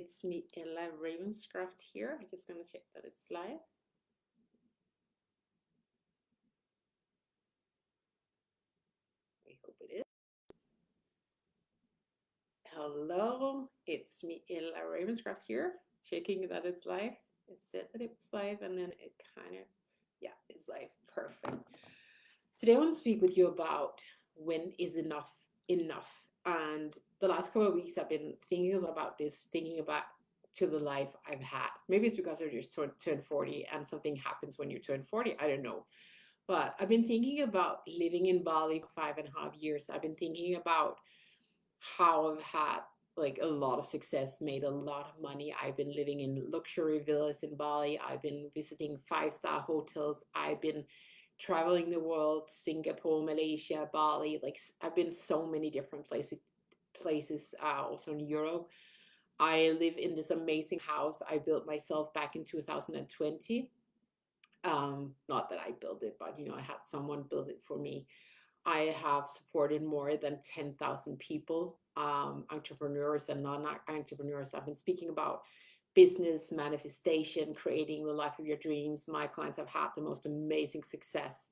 it's me, Ella Ravenscraft here. I'm just gonna check that it's live. I hope it is. Hello, it's me, Ella Ravenscraft here. Checking that it's live. It said that it was live, and then it kind of, yeah, it's live. Perfect. Today I want to speak with you about when is enough enough. And the last couple of weeks I've been thinking a lot about this, thinking about to the life I've had. Maybe it's because I just turned 40 and something happens when you turn 40. I don't know. But I've been thinking about living in Bali for 5.5 years. I've been thinking about how I've had like a lot of success, made a lot of money. I've been living in luxury villas in Bali. I've been visiting five-star hotels. I've been traveling the world, Singapore, Malaysia, Bali. Like I've been so many different places also in Europe. I live in this amazing house I built myself back in 2020. Not that I built it, but I had someone build it for me. I have supported more than 10,000 people, entrepreneurs and non-entrepreneurs. I've been speaking about business manifestation, creating the life of your dreams. My clients have had the most amazing success.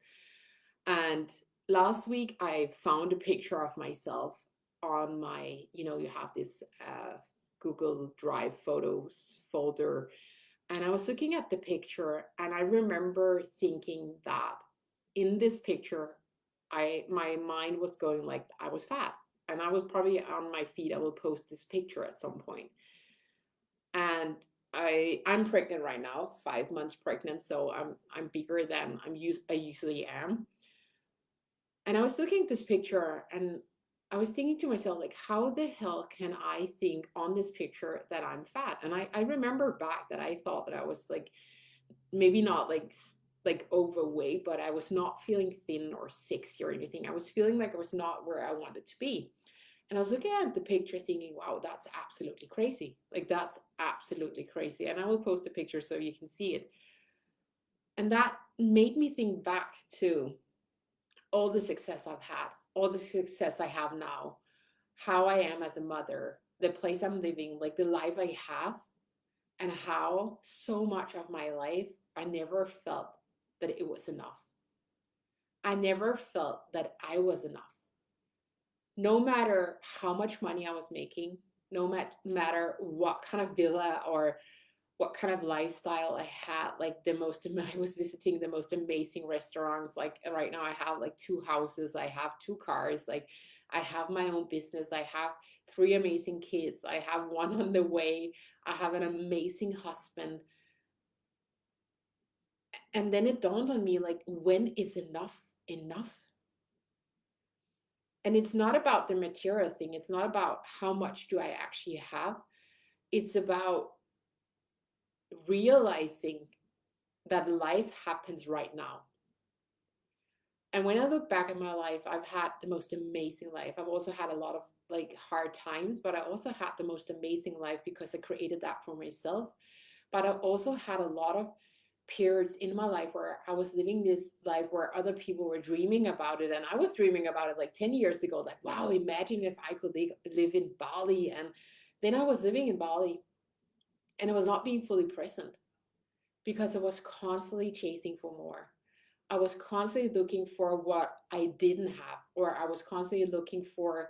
And last week, I found a picture of myself on my, you have this Google Drive photos folder. And I was looking at the picture, and I remember thinking that in this picture, my mind was going like I was fat, and I was probably on my feet. I will post this picture at some point. And I'm pregnant right now, 5 months pregnant, so I'm bigger than I usually am. And I was looking at this picture, and I was thinking to myself, like, how the hell can I think on this picture that I'm fat? And I remember back that I thought that I was like maybe not like overweight, but I was not feeling thin or sexy or anything. I was feeling like I was not where I wanted to be. And I was looking at the picture thinking, wow, that's absolutely crazy. Like that's absolutely crazy. And I will post a picture so you can see it. And that made me think back to all the success I've had, all the success I have now, how I am as a mother, the place I'm living, like the life I have, and how so much of my life I never felt that it was enough. I never felt that I was enough. No matter how much money I was making, no matter what kind of villa or what kind of lifestyle I had, like I was visiting the most amazing restaurants. Like right now, I have like 2 houses, I have 2 cars, like I have my own business, I have 3 amazing kids, I have one on the way, I have an amazing husband. And then it dawned on me, like, when is enough enough? And it's not about the material thing, it's not about how much do I actually have. It's about realizing that life happens right now. And when I look back at my life, I've had the most amazing life. I've also had a lot of like hard times, but I also had the most amazing life because I created that for myself. But I also had a lot of periods in my life where I was living this life where other people were dreaming about it. And I was dreaming about it like 10 years ago, like, wow, imagine if I could live in Bali. And then I was living in Bali and I was not being fully present because I was constantly chasing for more. I was constantly looking for what I didn't have, or I was constantly looking for,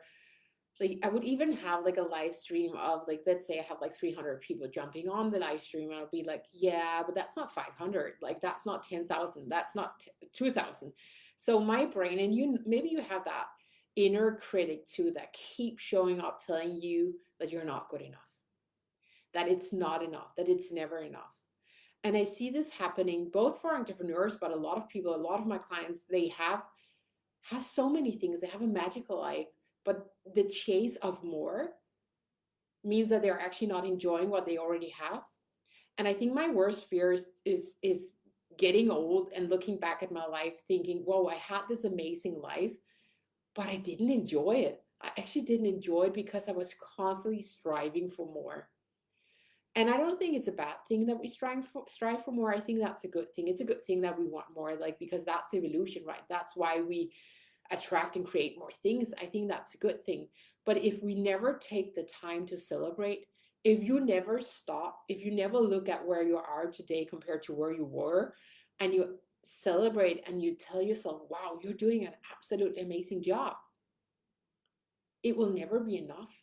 like, I would even have like a live stream of, like, let's say I have like 300 people jumping on the live stream, and I'll be like, yeah, but that's not 500, like that's not 10,000, that's not 2,000. So my brain, and maybe you have that inner critic too that keeps showing up telling you that you're not good enough, that it's not enough, that it's never enough. And I see this happening both for entrepreneurs, but a lot of people, a lot of my clients, they have so many things, they have a magical life, but the chase of more means that they're actually not enjoying what they already have. And I think my worst fear is getting old and looking back at my life thinking, whoa, I had this amazing life, but I didn't enjoy it. I actually didn't enjoy it because I was constantly striving for more. And I don't think it's a bad thing that we strive for more. I think that's a good thing. It's a good thing that we want more, like, because that's evolution, right? That's why we attract and create more things. I think that's a good thing. But if we never take the time to celebrate, if you never stop, if you never look at where you are today compared to where you were, and you celebrate and you tell yourself, wow, you're doing an absolute amazing job, it will never be enough.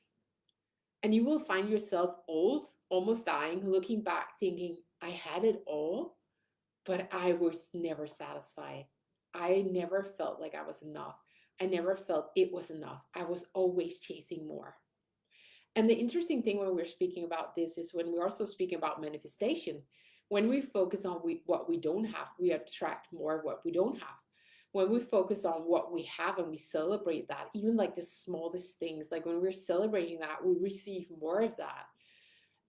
And you will find yourself old, almost dying, looking back, thinking, I had it all, but I was never satisfied. I never felt like I was enough. I never felt it was enough. I was always chasing more. And the interesting thing when we're speaking about this is when we're also speaking about manifestation. When we focus on what we don't have, we attract more of what we don't have. When we focus on what we have and we celebrate that, even like the smallest things, like when we're celebrating that, we receive more of that.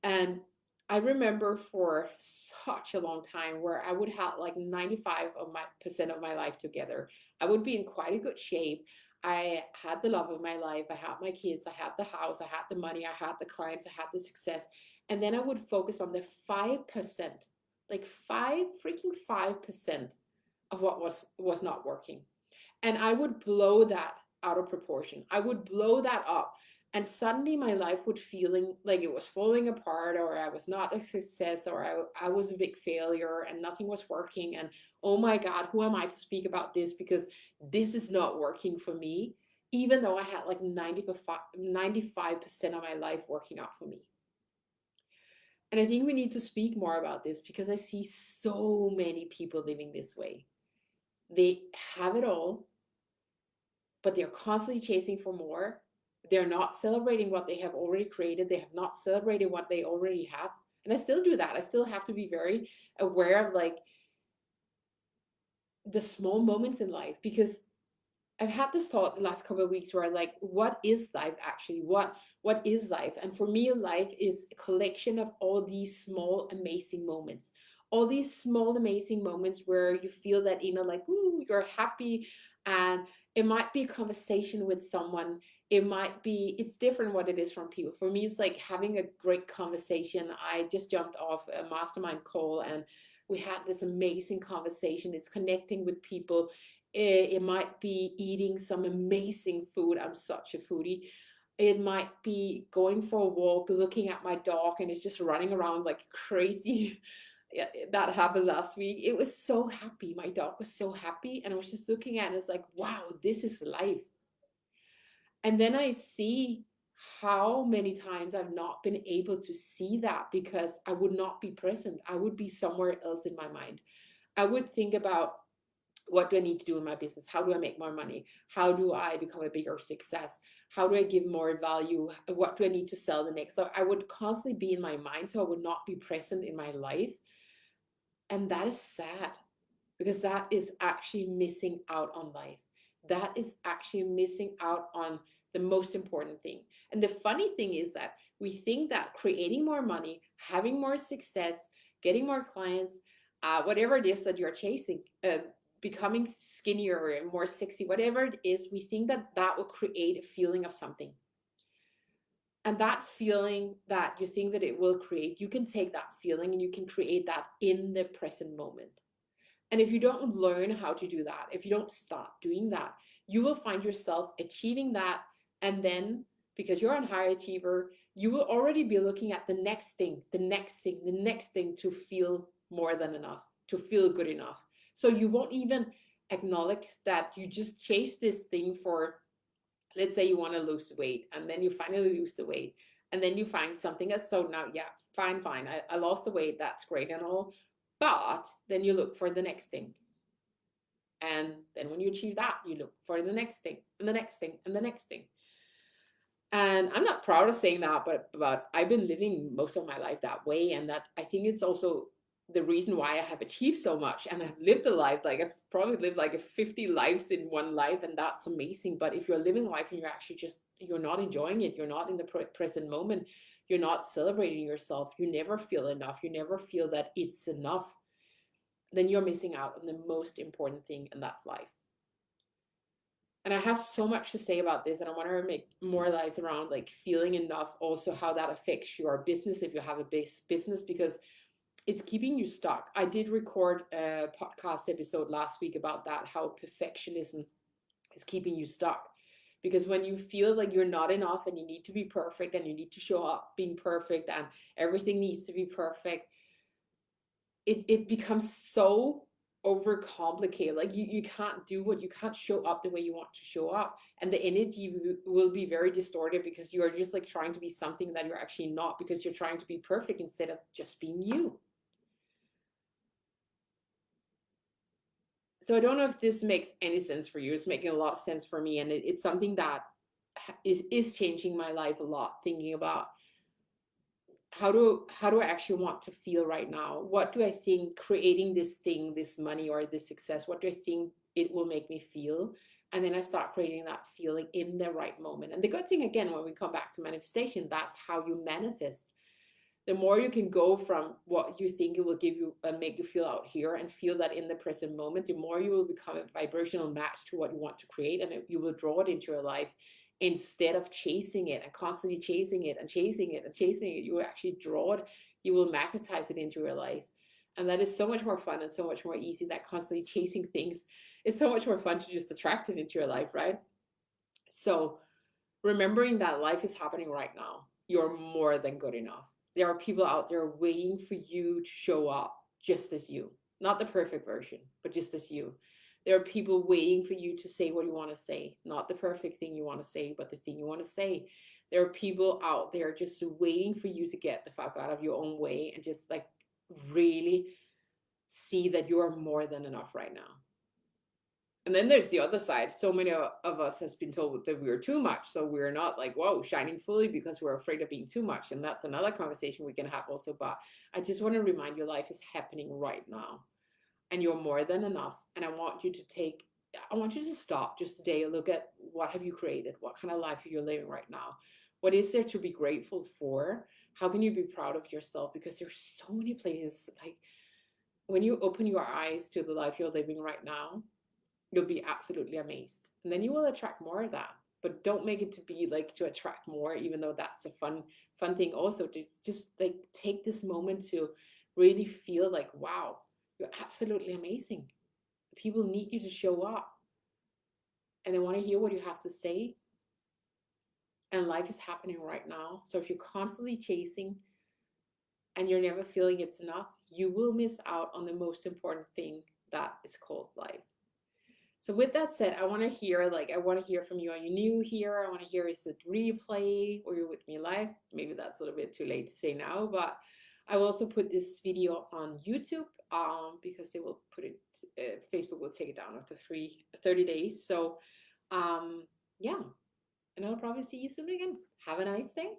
And I remember for such a long time where I would have like 95 of my percent of my life together. I would be in quite a good shape. I had the love of my life. I had my kids. I had the house. I had the money. I had the clients. I had the success. And then I would focus on the 5%, like 5% of what was not working. And I would blow that out of proportion. I would blow that up. And suddenly my life would feeling like it was falling apart, or I was not a success, or I was a big failure and nothing was working. And oh my God, who am I to speak about this? Because this is not working for me, even though I had like 95% of my life working out for me. And I think we need to speak more about this because I see so many people living this way. They have it all, but they're constantly chasing for more. They're not celebrating what they have already created. They have not celebrated what they already have. And I still do that. I still have to be very aware of like the small moments in life, because I've had this thought the last couple of weeks where I was like, what is life actually? What is life? And for me, life is a collection of all these small, amazing moments. All these small, amazing moments where you feel that inner, like, ooh, you're happy. And it might be a conversation with someone. It might be, it's different what it is from people. For me, it's like having a great conversation. I just jumped off a mastermind call and we had this amazing conversation. It's connecting with people. It might be eating some amazing food. I'm such a foodie. It might be going for a walk, looking at my dog, and it's just running around like crazy. Yeah, that happened last week. It was so happy. My dog was so happy, and I was just looking at it. It's like, wow, this is life. And then I see how many times I've not been able to see that because I would not be present. I would be somewhere else in my mind. I would think about, what do I need to do in my business? How do I make more money? How do I become a bigger success? How do I give more value? What do I need to sell the next? So I would constantly be in my mind, so I would not be present in my life. And that is sad because that is actually missing out on life. That is actually missing out on the most important thing. And the funny thing is that we think that creating more money, having more success, getting more clients, whatever it is that you're chasing, becoming skinnier and more sexy, whatever it is, we think that that will create a feeling of something. And that feeling that you think that it will create, you can take that feeling and you can create that in the present moment. And if you don't learn how to do that, if you don't start doing that, you will find yourself achieving that. And then, because you're a high achiever, you will already be looking at the next thing, the next thing, the next thing to feel more than enough, to feel good enough. So you won't even acknowledge that you just chase this thing for, let's say you want to lose weight, and then you finally lose the weight. And then you find something that's so now, yeah, fine. I lost the weight. That's great and all. But then you look for the next thing. And then when you achieve that, you look for the next thing and the next thing and the next thing. And I'm not proud of saying that, but I've been living most of my life that way. And that, I think it's also the reason why I have achieved so much and I've lived a life, like I've probably lived like 50 lives in one life, and that's amazing. But if you're living life and you're actually just, you're not enjoying it, you're not in the present moment, you're not celebrating yourself, you never feel enough, you never feel that it's enough, then you're missing out on the most important thing, and that's life. And I have so much to say about this, and I want to make more lies around like feeling enough, also how that affects your business if you have a business, because it's keeping you stuck. I did record a podcast episode last week about that, how perfectionism is keeping you stuck. Because when you feel like you're not enough and you need to be perfect and you need to show up being perfect and everything needs to be perfect, it becomes so overcomplicated. Like you can't do what you can't show up the way you want to show up. And the energy will be very distorted because you are just like trying to be something that you're actually not, because you're trying to be perfect instead of just being you. So I don't know if this makes any sense for you. It's making a lot of sense for me. And it's something that is changing my life a lot, thinking about how do I actually want to feel right now? What do I think creating this thing, this money or this success, what do I think it will make me feel? And then I start creating that feeling in the right moment. And the good thing, again, when we come back to manifestation, that's how you manifest. The more you can go from what you think it will give you and make you feel out here and feel that in the present moment, the more you will become a vibrational match to what you want to create, and you will draw it into your life instead of chasing it and constantly chasing it and chasing it and chasing it. You will actually draw it, you will magnetize it into your life. And that is so much more fun and so much more easy. That constantly chasing things, it's so much more fun to just attract it into your life, right? So remembering that life is happening right now, you're more than good enough. There are people out there waiting for you to show up just as you, not the perfect version, but just as you. There are people waiting for you to say what you want to say, not the perfect thing you want to say, but the thing you want to say. There are people out there just waiting for you to get the fuck out of your own way and just like really see that you are more than enough right now. And then there's the other side. So many of us has been told that we're too much. So we're not like, whoa, shining fully because we're afraid of being too much. And that's another conversation we can have also. But I just want to remind you, life is happening right now. And you're more than enough. And I want you to stop just today and look at what have you created? What kind of life are you living right now? What is there to be grateful for? How can you be proud of yourself? Because there's so many places, like when you open your eyes to the life you're living right now, you'll be absolutely amazed. And then you will attract more of that. But don't make it to be like to attract more, even though that's a fun thing also, to just like take this moment to really feel like, wow, you're absolutely amazing. People need you to show up and they want to hear what you have to say. And life is happening right now. So if you're constantly chasing and you're never feeling it's enough, you will miss out on the most important thing that is called life. So with that said, I want to hear from you. Are you new here? I want to hear, is it replay or you're with me live? Maybe that's a little bit too late to say now, but I will also put this video on YouTube because they will put it, Facebook will take it down after 30 days. So yeah, and I'll probably see you soon again. Have a nice day.